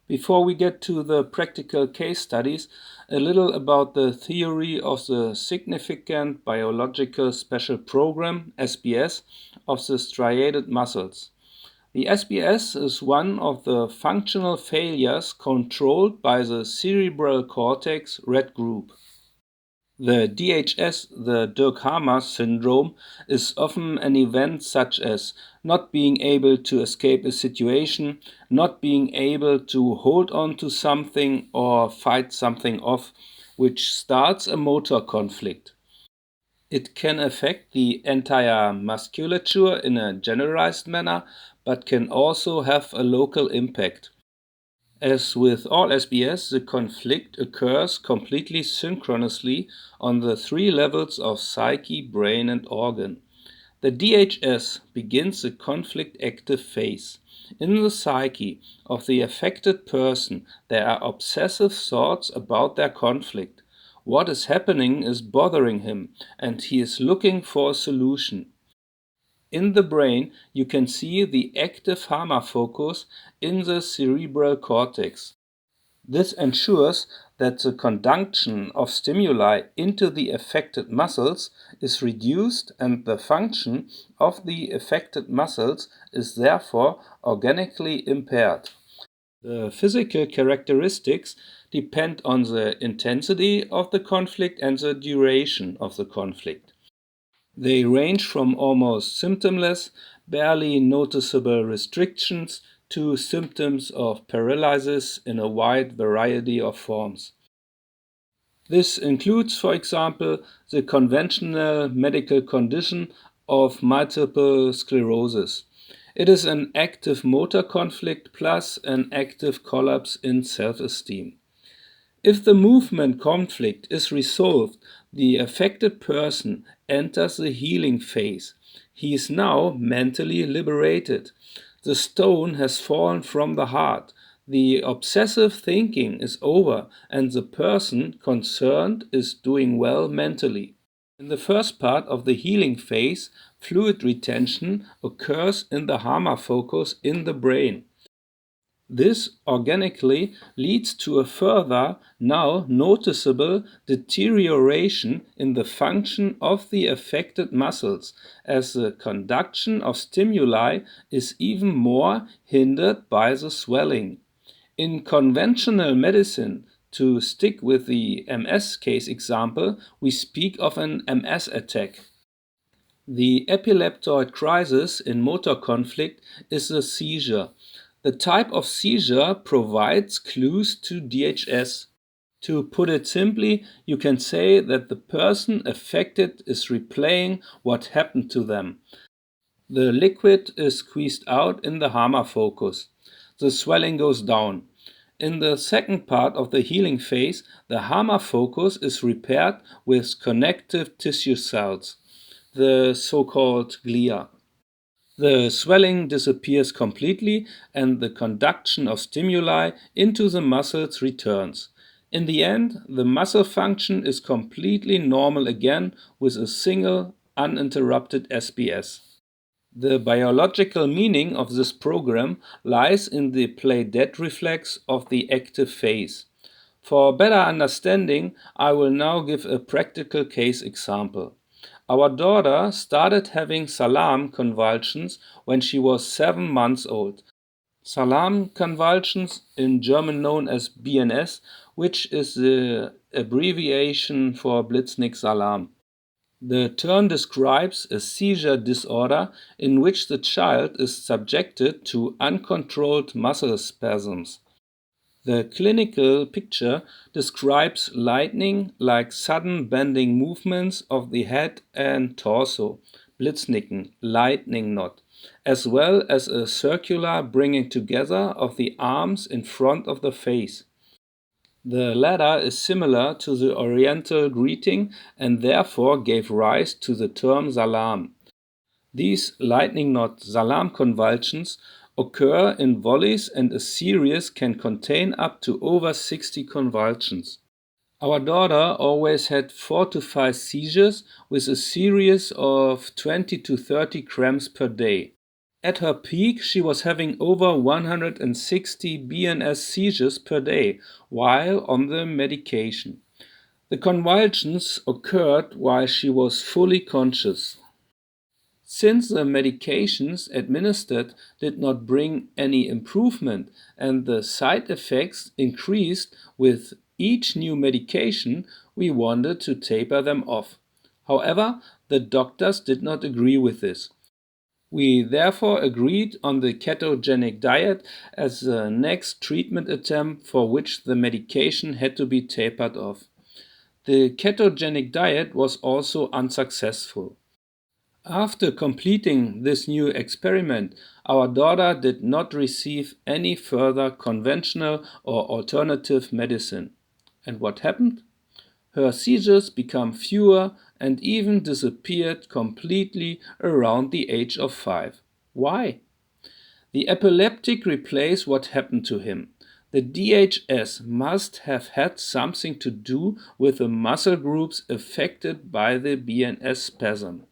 Before we get to the practical case studies, a little about the theory of the Significant Biological Special Program, SBS, of the striated muscles. The SBS is one of the functional failures controlled by the cerebral cortex red group. The DHS, the Dirk-Hammer syndrome, is often an event such as not being able to escape a situation, not being able to hold on to something or fight something off, which starts a motor conflict. It can affect the entire musculature in a generalized manner, but can also have a local impact. As with all SBS, the conflict occurs completely synchronously on the three levels of psyche, brain, and organ. The DHS begins the conflict active phase. In the psyche of the affected person, there are obsessive thoughts about their conflict. What is happening is bothering him, and he is looking for a solution. In the brain, you can see the active hammer focus in the cerebral cortex. This ensures that the conduction of stimuli into the affected muscles is reduced and the function of the affected muscles is therefore organically impaired. The physical characteristics depend on the intensity of the conflict and the duration of the conflict. They range from almost symptomless, barely noticeable restrictions to symptoms of paralysis in a wide variety of forms. This includes, for example, the conventional medical condition of multiple sclerosis. It is an active motor conflict plus an active collapse in self-esteem. If the movement conflict is resolved, the affected person enters the healing phase. He is now mentally liberated. The stone has fallen from the heart. The obsessive thinking is over and the person concerned is doing well mentally. In the first part of the healing phase, fluid retention occurs in the hammer focus in the brain. This organically leads to a further, now noticeable, deterioration in the function of the affected muscles, as the conduction of stimuli is even more hindered by the swelling. In conventional medicine, to stick with the MS case example, we speak of an MS attack. The epileptoid crisis in motor conflict is a seizure. The type of seizure provides clues to DHS. To put it simply, you can say that the person affected is replaying what happened to them. The liquid is squeezed out in the hammer focus. The swelling goes down. In the second part of the healing phase, the hammer focus is repaired with connective tissue cells, the so-called glia. The swelling disappears completely and the conduction of stimuli into the muscles returns. In the end, the muscle function is completely normal again with a single uninterrupted SBS. The biological meaning of this program lies in the play-dead reflex of the active phase. For better understanding, I will now give a practical case example. Our daughter started having salam convulsions when she was 7 months old. Salam convulsions, in German known as BNS, which is the abbreviation for Blitzkrieg Salam. The term describes a seizure disorder in which the child is subjected to uncontrolled muscle spasms. The clinical picture describes lightning-like sudden bending movements of the head and torso, Blitznicken, lightning knot, as well as a circular bringing together of the arms in front of the face. The latter is similar to the Oriental greeting and therefore gave rise to the term salam. These lightning knot salam convulsions occur in volleys and a series can contain up to over 60 convulsions. Our daughter always had 4 to 5 seizures with a series of 20 to 30 cramps per day. At her peak, she was having over 160 BNS seizures per day while on the medication. The convulsions occurred while she was fully conscious. Since the medications administered did not bring any improvement and the side effects increased with each new medication, we wanted to taper them off. However, the doctors did not agree with this. We therefore agreed on the ketogenic diet as the next treatment attempt for which the medication had to be tapered off. The ketogenic diet was also unsuccessful. After completing this new experiment, our daughter did not receive any further conventional or alternative medicine. And what happened? Her seizures became fewer and even disappeared completely around the age of 5. Why? The epileptic replaced what happened to him. The DHS must have had something to do with the muscle groups affected by the BNS spasm.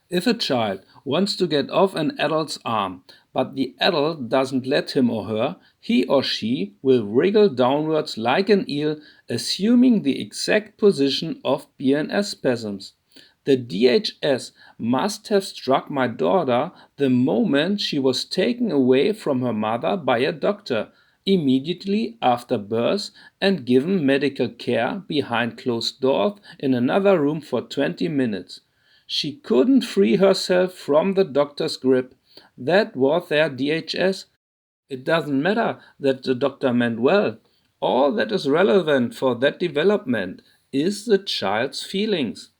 If a child wants to get off an adult's arm, but the adult doesn't let him or her, he or she will wriggle downwards like an eel, assuming the exact position of BNS spasms. The DHS must have struck my daughter the moment she was taken away from her mother by a doctor, immediately after birth, and given medical care behind closed doors in another room for 20 minutes. She couldn't free herself from the doctor's grip. That was their DHS. It doesn't matter that the doctor meant well. All that is relevant for that development is the child's feelings.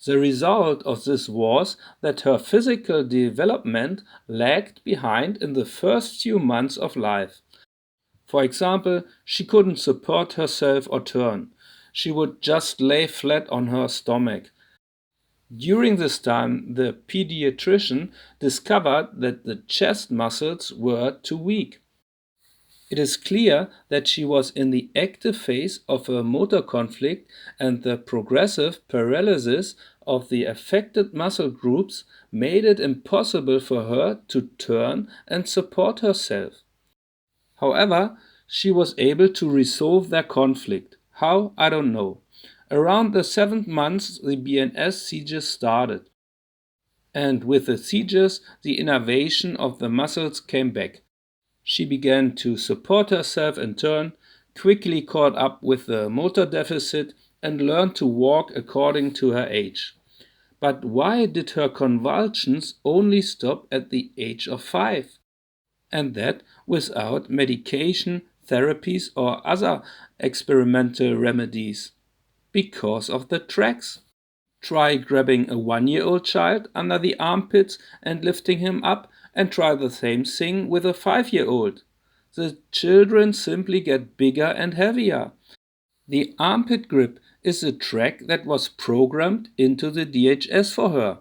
The result of this was that her physical development lagged behind in the first few months of life. For example, she couldn't support herself or turn. She would just lay flat on her stomach. During this time, the pediatrician discovered that the chest muscles were too weak. It is clear that she was in the active phase of a motor conflict, and the progressive paralysis of the affected muscle groups made it impossible for her to turn and support herself. However, she was able to resolve their conflict. How? I don't know. Around the 7th month, the BNS seizures started. And with the seizures, the innervation of the muscles came back. She began to support herself and turn, quickly caught up with the motor deficit, and learned to walk according to her age. But why did her convulsions only stop at the age of 5? And that without medication, therapies, or other experimental remedies? Because of the tracks. Try grabbing a 1-year-old child under the armpits and lifting him up, and try the same thing with a 5-year-old. The children simply get bigger and heavier. The armpit grip is a track that was programmed into the DHS for her.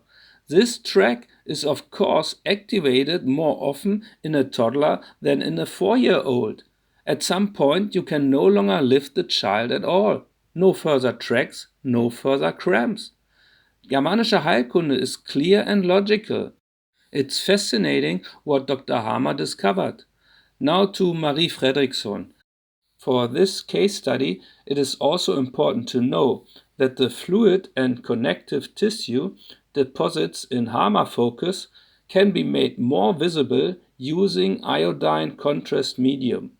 This track is of course activated more often in a toddler than in a 4-year-old. At some point you can no longer lift the child at all. No further tracks, no further cramps. Germanische Heilkunde is clear and logical. It's fascinating what Dr. Hamer discovered. Now to Marie Fredriksson. For this case study, it is also important to know that the fluid and connective tissue deposits in Hamer focus can be made more visible using iodine contrast medium.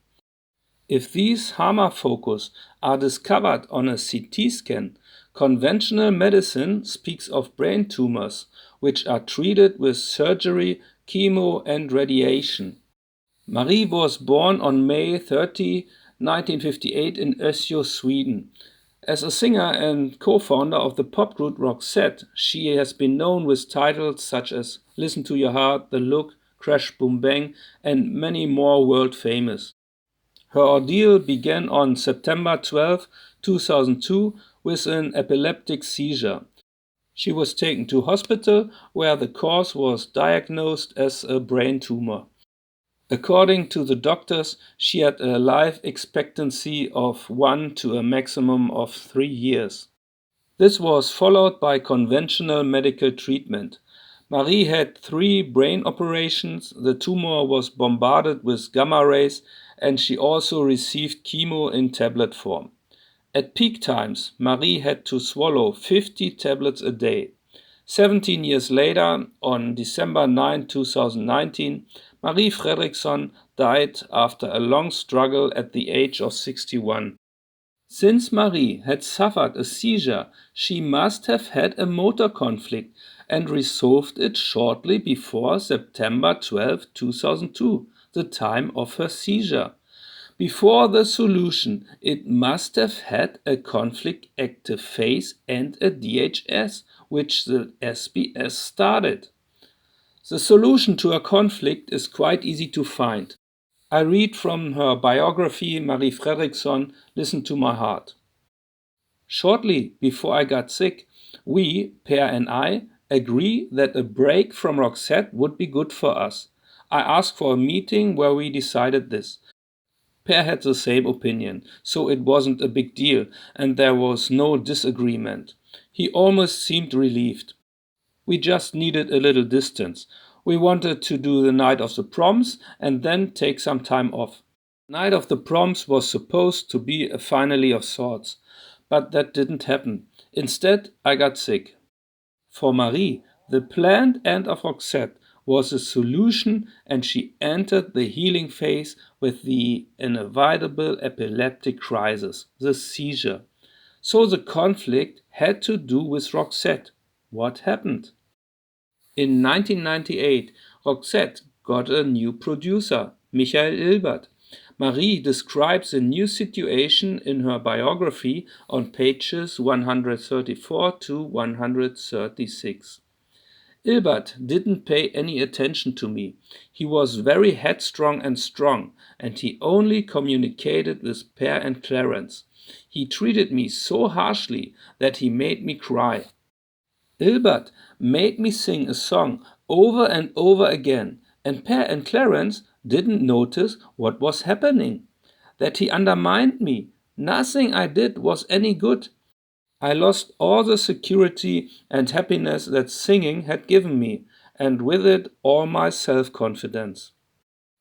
If these Hamer focus are discovered on a CT scan, conventional medicine speaks of brain tumors, which are treated with surgery, chemo, and radiation. Marie was born on May 30, 1958 in Ösjo, Sweden. As a singer and co-founder of the pop group Roxette, she has been known with titles such as Listen to Your Heart, The Look, Crash Boom Bang, and many more world famous. Her ordeal began on September 12, 2002 with an epileptic seizure. She was taken to hospital where the cause was diagnosed as a brain tumor. According to the doctors, she had a life expectancy of 1 to a maximum of 3 years. This was followed by conventional medical treatment. Marie had 3 brain operations, the tumor was bombarded with gamma rays, and she also received chemo in tablet form. At peak times, Marie had to swallow 50 tablets a day. 17 years later, on December 9, 2019, Marie Fredriksson died after a long struggle at the age of 61. Since Marie had suffered a seizure, she must have had a motor conflict and resolved it shortly before September 12, 2002, the time of her seizure. Before the solution, it must have had a conflict-active phase and a DHS, which the SBS started. The solution to a conflict is quite easy to find. I read from her biography, Marie Fredriksson, Listen to My Heart. Shortly before I got sick, we, Per and I, agree that a break from Roxette would be good for us. I asked for a meeting where we decided this. Per had the same opinion, so it wasn't a big deal and there was no disagreement. He almost seemed relieved. We just needed a little distance. We wanted to do the night of the proms and then take some time off. Night of the proms was supposed to be a finale of sorts, but that didn't happen. Instead, I got sick. For Marie, the planned end of Roxette was a solution and she entered the healing phase with the inevitable epileptic crisis, the seizure. So the conflict had to do with Roxette. What happened? In 1998, Roxette got a new producer, Michael Ilbert. Marie describes the new situation in her biography on pages 134 to 136. Ilbert didn't pay any attention to me. He was very headstrong and strong, and he only communicated with Per and Clarence. He treated me so harshly that he made me cry. Ilbert made me sing a song over and over again, and Per and Clarence didn't notice what was happening. That he undermined me. Nothing I did was any good. I lost all the security and happiness that singing had given me, and with it all my self-confidence.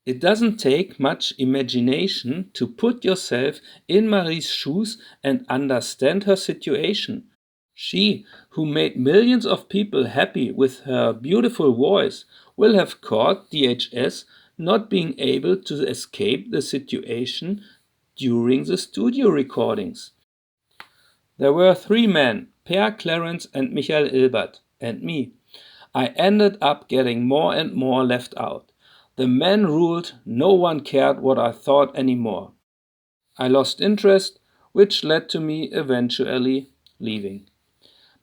It doesn't take much imagination to put yourself in Marie's shoes and understand her situation. She, who made millions of people happy with her beautiful voice, will have caught DHS not being able to escape the situation during the studio recordings. There were 3 men, Per, Clarence and Michael Ilbert, and me. I ended up getting more and more left out. The men ruled, no one cared what I thought anymore. I lost interest, which led to me eventually leaving.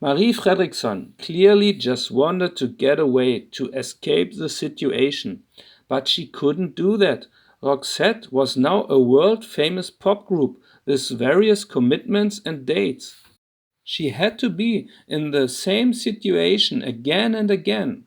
Marie Fredriksson clearly just wanted to get away, to escape the situation. But she couldn't do that. Roxette was now a world-famous pop group with various commitments and dates. She had to be in the same situation again and again.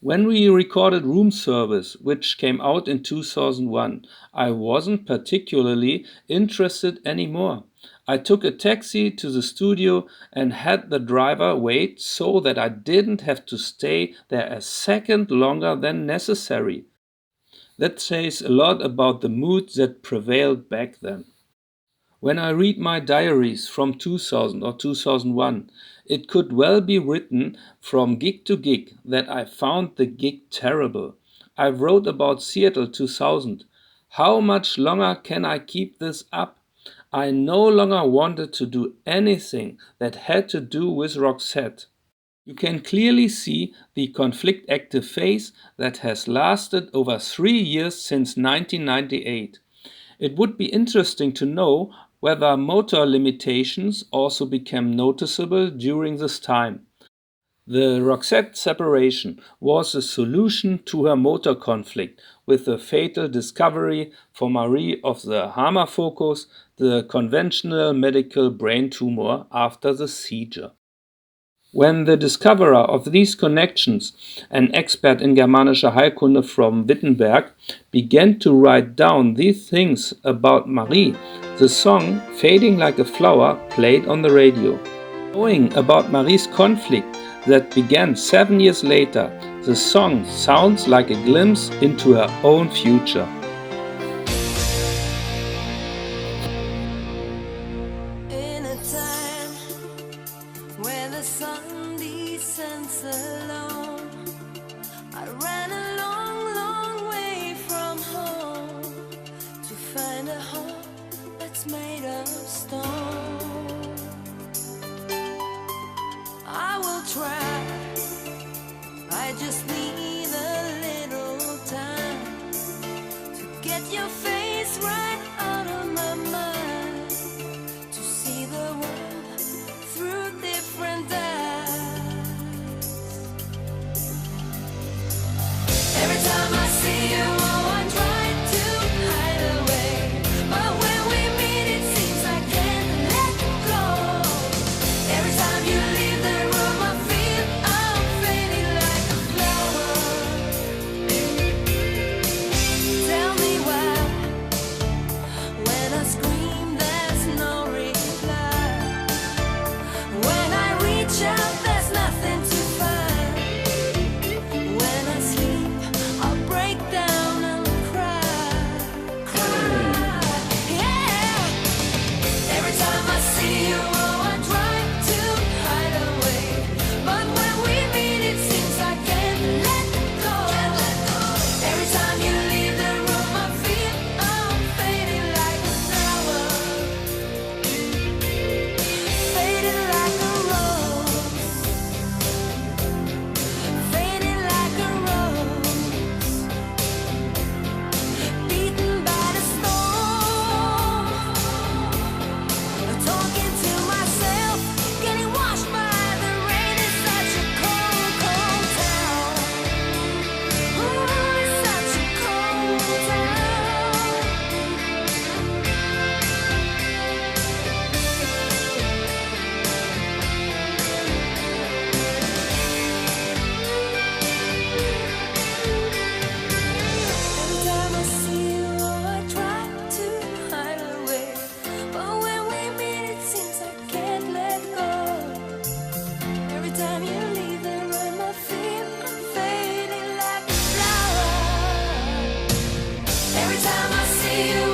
When we recorded Room Service, which came out in 2001, I wasn't particularly interested anymore. I took a taxi to the studio and had the driver wait so that I didn't have to stay there a second longer than necessary. That says a lot about the mood that prevailed back then. When I read my diaries from 2000 or 2001, it could well be written from gig to gig that I found the gig terrible. I wrote about Seattle 2000. How much longer can I keep this up? I no longer wanted to do anything that had to do with Roxette. You can clearly see the conflict-active phase that has lasted over 3 years since 1998. It would be interesting to know whether motor limitations also became noticeable during this time. The Roxette separation was a solution to her motor conflict, with the fatal discovery for Marie of the Hammer focus, the conventional medical brain tumor after the seizure. When the discoverer of these connections, an expert in Germanische Heilkunde from Wittenberg, began to write down these things about Marie, the song Fading Like a Flower played on the radio. Knowing about Marie's conflict, that began 7 years later. The song sounds like a glimpse into her own future. In a time where the sun descends alone, I ran a long, long way from home to find a home that's made of stone. I will try, I just need a little time to get your face right out of my mind, to see the world through different eyes. Every time I see you, oh, I try to hide away, but when we meet it seems I can't let go. Every time you leave the room I feel I'm fading like a flower. Tell me why, when I scream there's no reply, when I reach out there's nothing to find, when I sleep I'll break down and cry, yeah. Every time I see you, oh, I try to hide away, but when we meet it seems I can't let go. Every time you leave the room I feel I'm fading like a flower, fading like a rose, fading like a rose, beaten by the storm, talking to myself, getting washed by the rain. It's such a cold, cold town. Ooh, it's such a cold town. Every time I see you, oh, I try to hide away, but when we meet it seems I can't let go. Every time you leave the room I feel I'm fading like a flower. Every time I see you,